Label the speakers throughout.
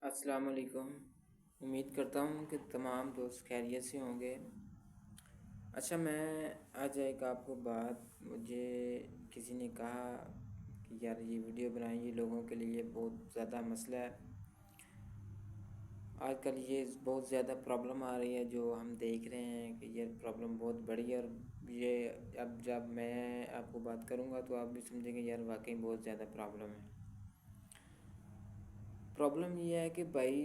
Speaker 1: السلام علیکم۔ امید کرتا ہوں کہ تمام دوست خیریت سے ہوں گے۔ اچھا، میں آج ایک آپ کو بات، مجھے کسی نے کہا کہ یار یہ ویڈیو بنائیں، یہ لوگوں کے لیے بہت زیادہ مسئلہ ہے۔ آج کل یہ بہت زیادہ پرابلم آ رہی ہے جو ہم دیکھ رہے ہیں کہ یہ پرابلم بہت بڑی ہے، اور یہ اب جب میں آپ کو بات کروں گا تو آپ بھی سمجھیں گے یار واقعی بہت زیادہ پرابلم ہے۔ پرابلم یہ ہے کہ بھائی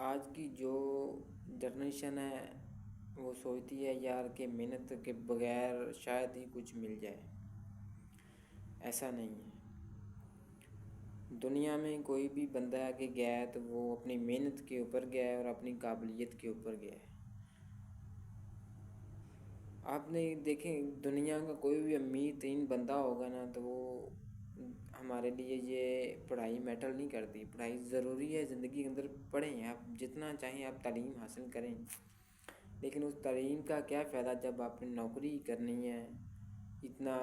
Speaker 1: آج کی جو جنریشن ہے وہ سوچتی ہے یار کہ محنت کے بغیر شاید ہی کچھ مل جائے۔ ایسا نہیں ہے۔ دنیا میں کوئی بھی بندہ آگے گیا ہے تو وہ اپنی محنت کے اوپر گیا ہے اور اپنی قابلیت کے اوپر گیا ہے۔ آپ نے دیکھیں دنیا کا کوئی بھی امیر ترین بندہ ہوگا نا تو وہ ہمارے لیے یہ پڑھائی میٹر نہیں کرتی۔ پڑھائی ضروری ہے، زندگی کے اندر پڑھیں، آپ جتنا چاہیں آپ تعلیم حاصل کریں، لیکن اس تعلیم کا کیا فائدہ جب آپ نے نوکری کرنی ہے؟ اتنا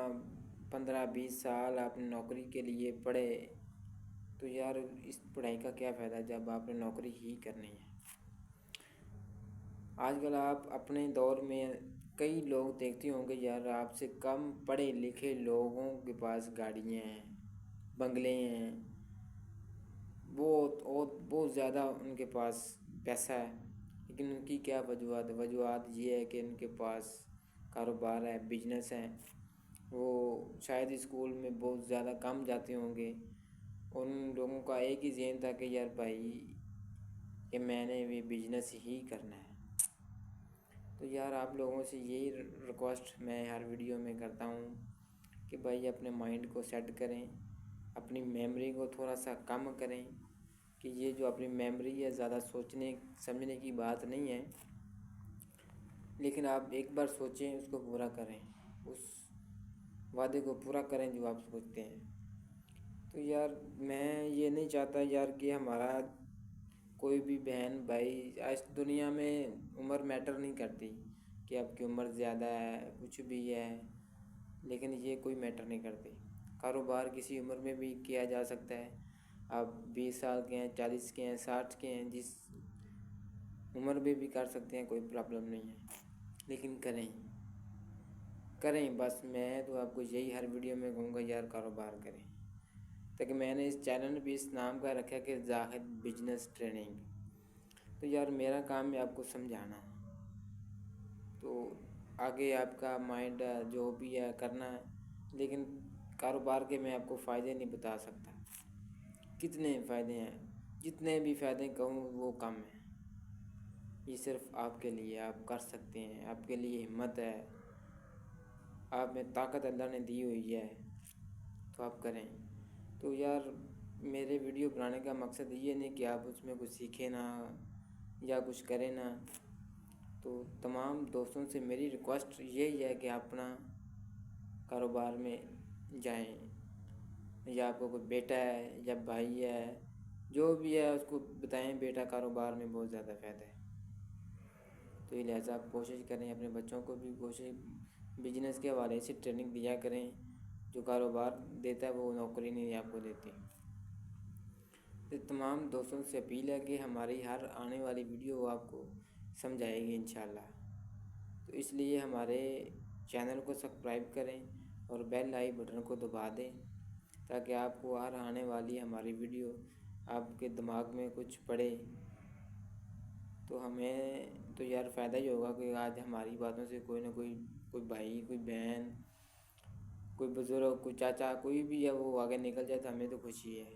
Speaker 1: 15-20 سال آپ نے نوکری کے لیے پڑھے تو یار اس پڑھائی کا کیا فائدہ جب آپ نے نوکری ہی کرنی ہے؟ آج کل آپ اپنے دور میں کئی لوگ دیکھتے ہوں گے یار آپ سے کم پڑھے لکھے لوگوں کے پاس گاڑیاں ہیں، بنگلے ہیں، بہت زیادہ ان کے پاس پیسہ ہے، لیکن ان کی کیا وجوہات ہے؟ وجوہات یہ ہے کہ ان کے پاس کاروبار ہے، بزنس ہے، وہ شاید اسکول میں بہت زیادہ کم جاتے ہوں گے، اور ان لوگوں کا ایک ہی ذہن تھا کہ یار بھائی کہ میں نے بھی بزنس ہی کرنا ہے۔ تو یار آپ لوگوں سے یہی ریکویسٹ میں ہر ویڈیو میں کرتا ہوں کہ بھائی اپنے مائنڈ کو سیٹ کریں، اپنی میموری کو تھوڑا سا کم کریں، کہ یہ جو اپنی میموری ہے زیادہ سوچنے سمجھنے کی بات نہیں ہے، لیکن آپ ایک بار سوچیں، اس کو پورا کریں، اس وعدے کو پورا کریں جو آپ سوچتے ہیں۔ تو یار میں یہ نہیں چاہتا یار کہ ہمارا کوئی بھی بہن بھائی، آج دنیا میں عمر میٹر نہیں کرتی کہ آپ کی عمر زیادہ ہے، کچھ بھی ہے، لیکن یہ کوئی میٹر نہیں کرتی۔ کاروبار کسی عمر میں بھی کیا جا سکتا ہے، آپ 20 سال کے ہیں، 40 کے ہیں، 60 کے ہیں، جس عمر میں بھی کر سکتے ہیں، کوئی پرابلم نہیں ہے، لیکن کریں بس۔ میں تو آپ کو یہی ہر ویڈیو میں کہوں گا یار کاروبار کریں، تاکہ میں نے اس چینل بھی اس نام کا رکھا کہ زاہد بزنس ٹریننگ۔ تو یار میرا کام ہے آپ کو سمجھانا، تو آگے آپ کا مائنڈ جو بھی ہے کرنا ہے، لیکن کاروبار کے میں آپ کو فائدے نہیں بتا سکتا۔ کتنے فائدے ہیں، جتنے بھی فائدے کہوں وہ کم ہیں۔ یہ صرف آپ کے لیے، آپ کر سکتے ہیں، آپ کے لیے ہمت ہے، آپ میں طاقت اللہ نے دی ہوئی ہے، تو آپ کریں۔ تو یار میرے ویڈیو بنانے کا مقصد یہ نہیں کہ آپ اس میں کچھ سیکھیں نہ یا کچھ کریں نہ۔ تو تمام دوستوں سے میری ریکویسٹ یہی ہے کہ اپنا کاروبار میں جائیں، یا آپ کو کوئی بیٹا ہے یا بھائی ہے، جو بھی ہے اس کو بتائیں بیٹا کاروبار میں بہت زیادہ فائدہ ہے۔ تو یہ لہٰذا آپ کوشش کریں، اپنے بچوں کو بھی بزنس کے حوالے سے ٹریننگ دیا کریں۔ جو کاروبار دیتا ہے وہ نوکری نہیں آپ کو دیتی۔ تو تمام دوستوں سے اپیل ہے کہ ہماری ہر آنے والی ویڈیو آپ کو سمجھائے گی انشاءاللہ۔ تو اس لیے ہمارے چینل کو سبسکرائب کریں اور بیل آئی بٹن کو دبا دیں، تاکہ آپ کو ہر آنے والی ہماری ویڈیو آپ کے دماغ میں کچھ پڑے، تو ہمیں تو یار فائدہ ہی ہوگا کہ آج ہماری باتوں سے کوئی نہ کوئی بھائی، کوئی بہن، کوئی بزرگ، کوئی چاچا، کوئی بھی ہے وہ آگے نکل جائے تو ہمیں تو خوشی ہے۔